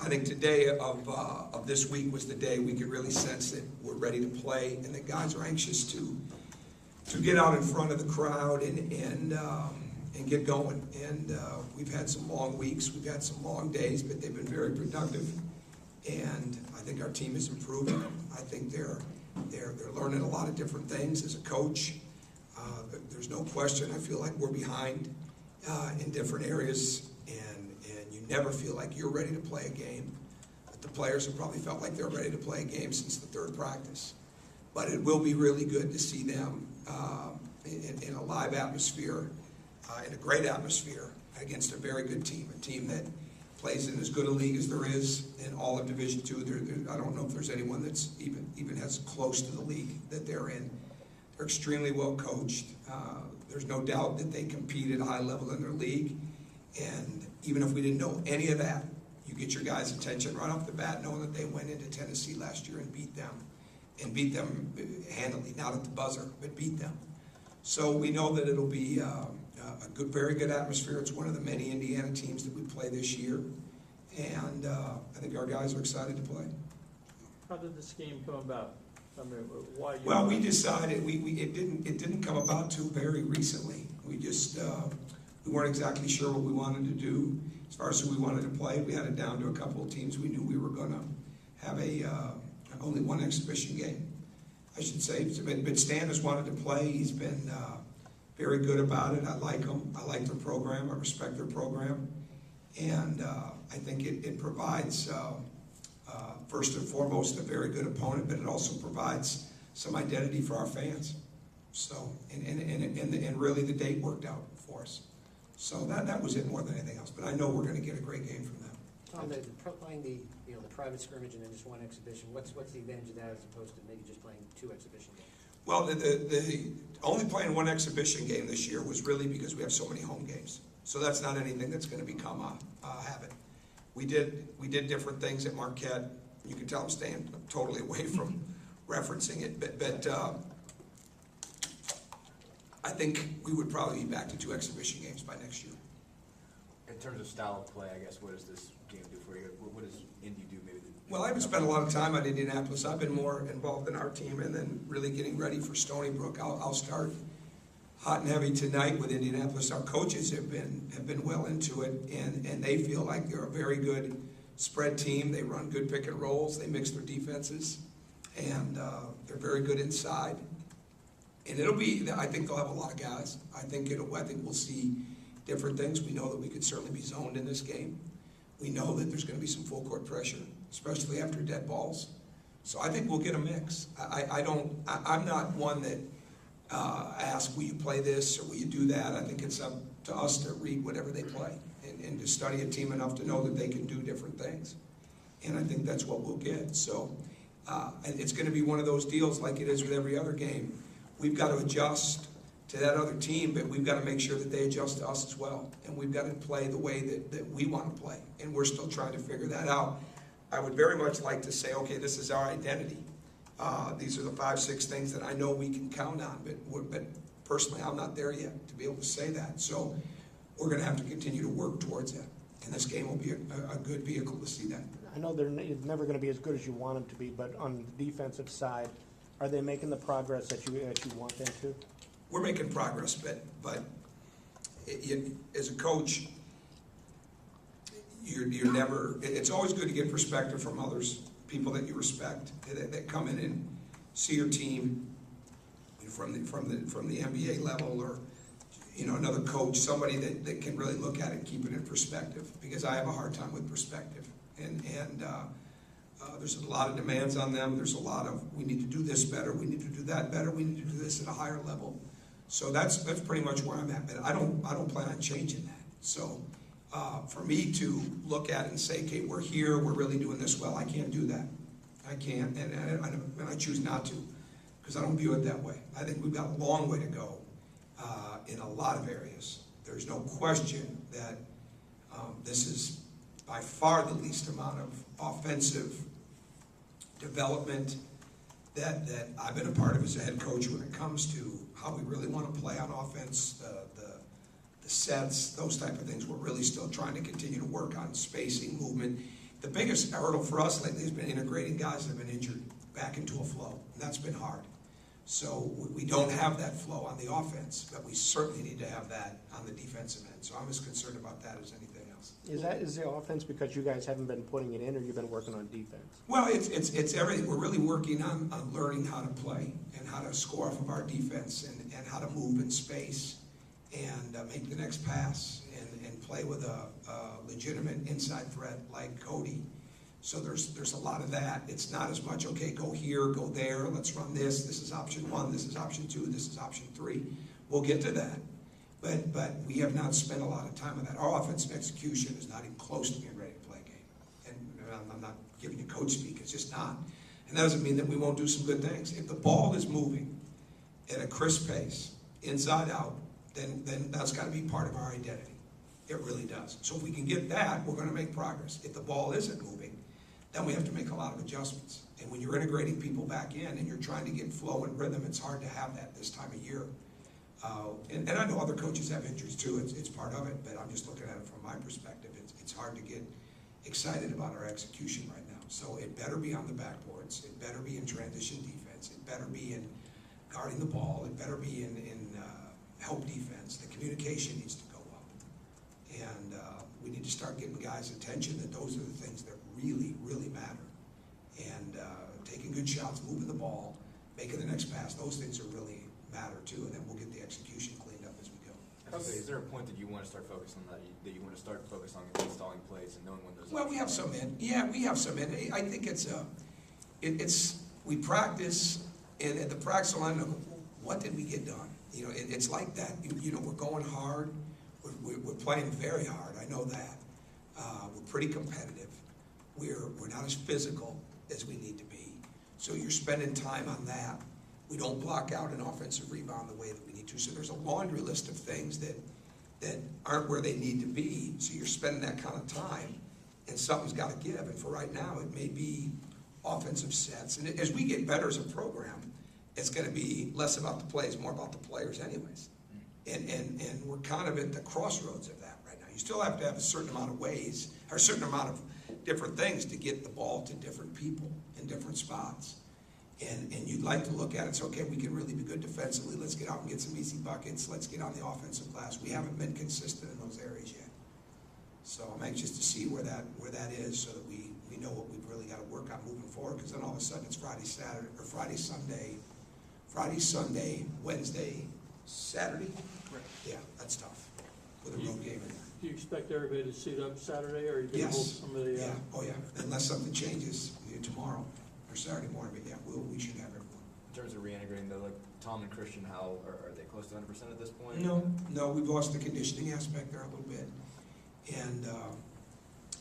I think today of this week was the day we could really sense that we're ready to play and that guys are anxious to get out in front of the crowd and get going. And we've had some long weeks, we've had some long days, but they've been very productive. And I think our team is improving. I think they're learning a lot of different things as a coach. There's no question. I feel like we're behind in different areas, and you never feel like you're ready to play a game. But the players have probably felt like they're ready to play a game since the third practice. But it will be really good to see them in a live atmosphere, in a great atmosphere against a very good team, a team that plays in as good a league as there is in all of Division II. I don't know if there's anyone that's even as close to the league that they're in. They're extremely well coached. There's no doubt that they compete at a high level in their league. And even if we didn't know any of that, you get your guys' attention right off the bat, knowing that they went into Tennessee last year and beat them handily, not at the buzzer, but beat them. So we know that it'll be a good, very good atmosphere. It's one of the many Indiana teams that we play this year, and I think our guys are excited to play. How did this game come about? I mean, why? Well, we decided it didn't come about too very recently. We just we weren't exactly sure what we wanted to do as far as who we wanted to play. We had it down to a couple of teams. We knew we were going to have only one exhibition game, I should say. But Stan has wanted to play. He's been very good about it. I like him. I like their program. I respect their program. And I think it provides, first and foremost, a very good opponent, but it also provides some identity for our fans. So, and really the date worked out for us. So that was it more than anything else. But I know we're going to get a great game from them. Tom, playing the private scrimmage and then just one exhibition, what's the advantage of that as opposed to maybe just playing two exhibition games? Well, the only playing one exhibition game this year was really because we have so many home games. So that's not anything that's going to become a habit. We did different things at Marquette. You can tell I'm staying totally away from referencing it, but I think we would probably be back to two exhibition games by next year. In terms of style of play, I guess, what does this game do for you? What does Indy do maybe? Well, I haven't spent a lot of time at Indianapolis. I've been more involved in our team and then really getting ready for Stony Brook. I'll start hot and heavy tonight with Indianapolis. Our coaches have been well into it, and they feel like they're a very good spread team. They run good pick and rolls. They mix their defenses, and they're very good inside. And I think they'll have a lot of guys. I think we'll see different things. We know that we could certainly be zoned in this game. We know that there's going to be some full court pressure, especially after dead balls. So I think we'll get a mix. I'm not one that asks, will you play this or will you do that? I think it's up to us to read whatever they play and to study a team enough to know that they can do different things. And I think that's what we'll get. So and it's going to be one of those deals like it is with every other game. We've got to adjust to that other team, but we've got to make sure that they adjust to us as well. And we've got to play the way that we want to play. And we're still trying to figure that out. I would very much like to say, okay, this is our identity. These are the 5-6 things that I know we can count on, but personally, I'm not there yet to be able to say that. So we're going to have to continue to work towards that. And this game will be a good vehicle to see that. I know they're never going to be as good as you want them to be, but on the defensive side, are they making the progress that you want them to? We're making progress, but as a coach, you're never. It's always good to get perspective from others, people that you respect, that come in and see your team from the NBA level, or another coach, somebody that can really look at it and keep it in perspective. Because I have a hard time with perspective, and there's a lot of demands on them. There's a lot of, we need to do this better, we need to do that better, we need to do this at a higher level. So that's pretty much where I'm at. But I don't plan on changing that. So for me to look at it and say, okay, we're here, we're really doing this well, I can't do that. I can't, and I choose not to, because I don't view it that way. I think we've got a long way to go in a lot of areas. There's no question that this is by far the least amount of offensive development that I've been a part of as a head coach when it comes to how we really want to play on offense, the sets, those type of things. We're really still trying to continue to work on spacing, movement, The biggest hurdle for us lately has been integrating guys that have been injured back into a flow, and that's been hard. So we don't have that flow on the offense, but we certainly need to have that on the defensive end. So I'm as concerned about that as anything else. Is the offense because you guys haven't been putting it in, or you've been working on defense? Well, it's everything. We're really working on learning how to play and how to score off of our defense and how to move in space and make the next pass and play with a legitimate inside threat like Cody. So there's a lot of that. It's not as much, okay, go here, go there, let's run this. This is option 1, this is option 2, this is option 3. We'll get to that. But we have not spent a lot of time on that. Our offensive execution is not even close to being ready to play a game. And I'm not giving you coach speak, it's just not. And that doesn't mean that we won't do some good things. If the ball is moving at a crisp pace, inside out, then that's got to be part of our identity. It really does. So if we can get that, we're going to make progress. If the ball isn't moving, then we have to make a lot of adjustments. And when you're integrating people back in and you're trying to get flow and rhythm, it's hard to have that this time of year. And I know other coaches have injuries too. It's part of it, but I'm just looking at it from my perspective. It's hard to get excited about our execution right now. So it better be on the backboards. It better be in transition defense. It better be in guarding the ball. It better be in help defense. The communication needs to go up. And we need to start getting guys' attention that those are the things that really, really matter. And taking good shots, moving the ball, making the next pass, those things are really matter too, and then we'll get the execution cleaned up as we go. Okay, is there a point that you want to start focusing on that you want to start focusing on installing plays and knowing when those? Well, we have some in. Yeah, we have some in. I think it's we practice, and at the practice line, what did we get done? You know, it's like that. You know, we're going hard. We're playing very hard. I know that. We're pretty competitive. We're not as physical as we need to be. So you're spending time on that. We don't block out an offensive rebound the way that we need to. So there's a laundry list of things that aren't where they need to be. So you're spending that kind of time, and something's got to give. And for right now, it may be offensive sets. And as we get better as a program, it's going to be less about the plays, more about the players anyways. And we're kind of at the crossroads of that right now. You still have to have a certain amount of ways, or a certain amount of different things to get the ball to different people in different spots. And you'd like to look at it, it's okay, we can really be good defensively, let's get out and get some easy buckets, let's get on the offensive glass. We haven't been consistent in those areas yet. So I'm anxious to see where that is so that we know what we've really got to work on moving forward, because then all of a sudden it's Friday, Sunday, Wednesday, Saturday. Right. Yeah, that's tough with a road game in there. Do you expect everybody to suit up Saturday, or are you going to hold Yes. somebody? Yeah, oh yeah, unless something changes tomorrow or Saturday morning, but yeah, we should have everyone. In terms of reintegrating though, like Tom and Christian, how are they close to 100% at this point? No, we've lost the conditioning aspect there a little bit. And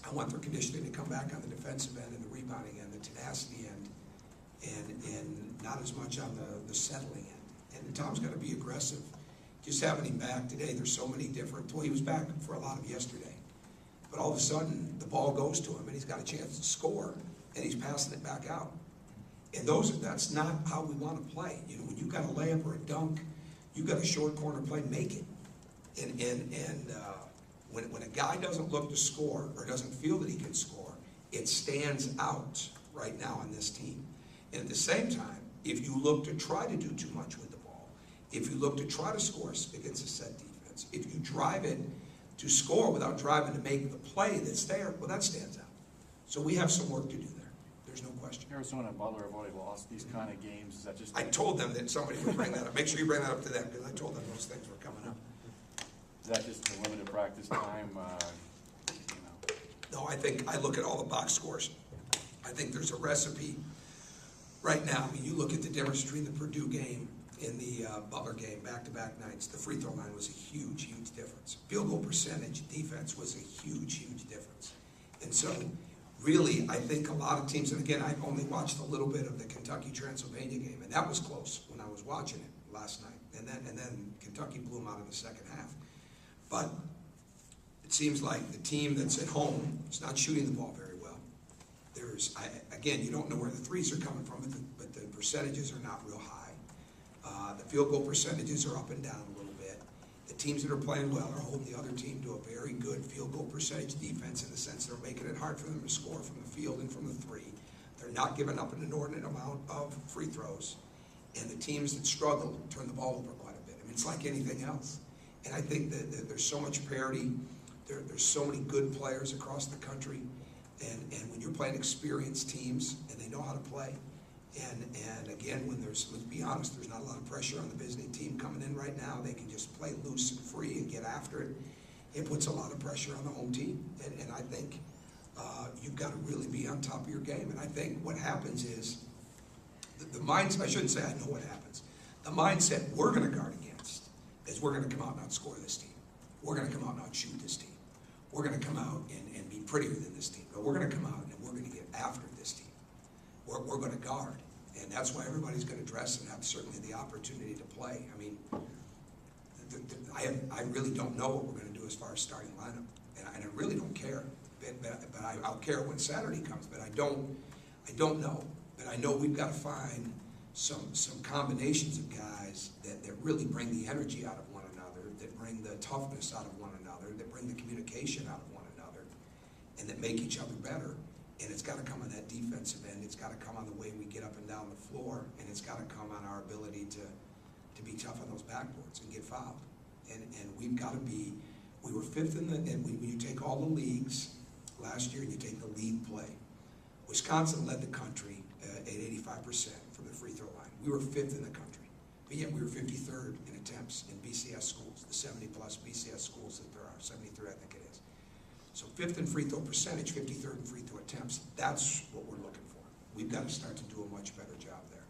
I want their conditioning to come back on the defensive end and the rebounding end, the tenacity end, and not as much on the settling end. And Tom's got to be aggressive. Just having him back today, there's so many different, well, he was back for a lot of yesterday. But all of a sudden, the ball goes to him, and he's got a chance to score, and he's passing it back out. And that's not how we want to play. You know, when you've got a layup or a dunk, you've got a short corner play, make it. And when a guy doesn't look to score or doesn't feel that he can score, it stands out right now on this team. And at the same time, if you look to try to do too much with the ball, if you look to try to score against a set defense, if you drive it to score without driving to make the play that's there, well, that stands out. So we have some work to do there. There's no question. Arizona and Butler have already lost these kind of games. Is that just? I told them that somebody would bring that up. Make sure you bring that up to them, because I told them those things were coming up. Is that just the limited practice time? You know? No, I think I look at all the box scores. I think there's a recipe right now. I mean, you look at the difference between the Purdue game and the Butler game, back-to-back nights. The free throw line was a huge, huge difference. Field goal percentage, defense was a huge, huge difference. And so, really, I think a lot of teams, and again, I only watched a little bit of the Kentucky-Transylvania game, and that was close when I was watching it last night. And then Kentucky blew them out in the second half. But it seems like the team that's at home is not shooting the ball very well. Again, you don't know where the threes are coming from, but the percentages are not real high. The field goal percentages are up and down a little bit. The teams that are playing well are holding the other team to a very good field goal percentage defense in the sense they're making it hard for them to score from the field and from the three. They're not giving up an inordinate amount of free throws. And the teams that struggle turn the ball over quite a bit. I mean, it's like anything else. And I think that there's so much parity. There's so many good players across the country. And when you're playing experienced teams and they know how to play, and again, let's be honest, there's not a lot of pressure on the visiting team coming in right now. They can just play loose and free and get after it. It puts a lot of pressure on the home team. And I think you've got to really be on top of your game. And I think what happens is, the mindset, I shouldn't say I know what happens. The mindset we're going to guard against is we're going to come out and outscore this team. We're going to come out and outshoot this team. We're going to come out and be prettier than this team. But we're going to come out and we're going to get after this team. We're going to guard. And that's why everybody's going to dress and have certainly the opportunity to play. I mean, I really don't know what we're going to do as far as starting lineup. And I really don't care. But I'll care when Saturday comes. But I don't know. But I know we've got to find some combinations of guys that really bring the energy out of one another, that bring the toughness out of one another, that bring the communication out of one another, and that make each other better. And it's got to come on that defensive end. It's got to come on the way we get up and down the floor, and it's got to come on our ability to be tough on those backboards and get fouled. And we've got to be. We were fifth in and when you take all the leagues last year and you take the league play, Wisconsin led the country at 85% from the free throw line. We were fifth in the country, but yet we were 53rd in attempts in BCS schools, the 70-plus BCS schools that there are, 73 I think it is. So fifth in free throw percentage, 53rd in free throw attempts. That's what we're looking for. We've got to start to do a much better job there.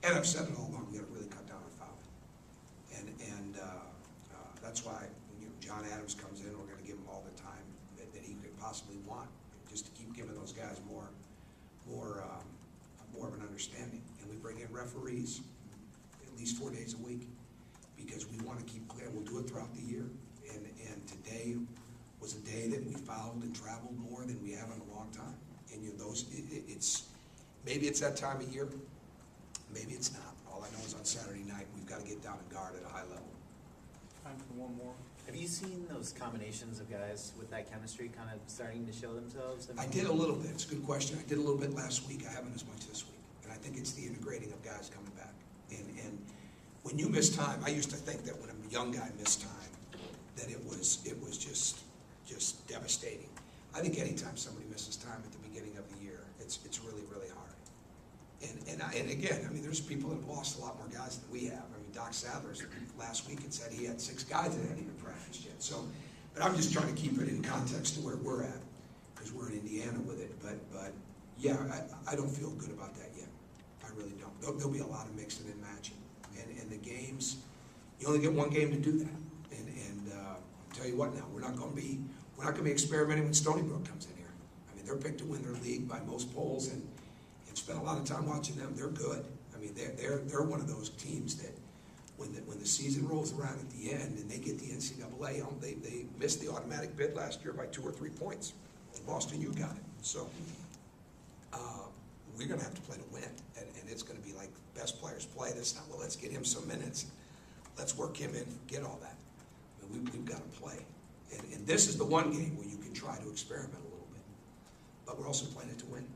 And I've said it all along, we've got to really cut down on fouling. And that's why John Adams comes in, we're going to give him all the time that he could possibly want, just to keep giving those guys more of an understanding. And we bring in referees at least 4 days a week because we want to keep clear. We'll do it throughout the year. And today was a day that we fouled and traveled more than we have in a long time. And maybe it's that time of year, maybe it's not. All I know is on Saturday night we've got to get down and guard at a high level. Time for one more. Have you seen those combinations of guys with that chemistry kind of starting to show themselves? I did a little bit. It's a good question. I did a little bit last week. I haven't as much this week. And I think it's the integrating of guys coming back. And when you miss time, I used to think that when a young guy missed time, that it was just devastating. I think anytime somebody misses time at the beginning of the year, it's really, really hard. And again, I mean, there's people that have lost a lot more guys than we have. I mean, Doc Sadler's last week had said he had 6 guys that hadn't even practiced yet. So, but I'm just trying to keep it in context to where we're at, because we're in Indiana with it. But yeah, I don't feel good about that yet. I really don't. There'll be a lot of mixing and matching. And the games, you only get one game to do that. And I'll tell you what now, we're not going to be experimenting when Stony Brook comes in here. I mean, they're picked to win their league by most polls, and spent a lot of time watching them. They're good. I mean, they're one of those teams that when the season rolls around at the end and they get the NCAA, they missed the automatic bid last year by 2 or 3 points. Boston U got it. So we're going to have to play to win, and it's going to be like best players play. That's not, well, let's get him some minutes. Let's work him in, get all that. I mean, we've got to play. And this is the one game where you can try to experiment a little bit. But we're also playing it to win.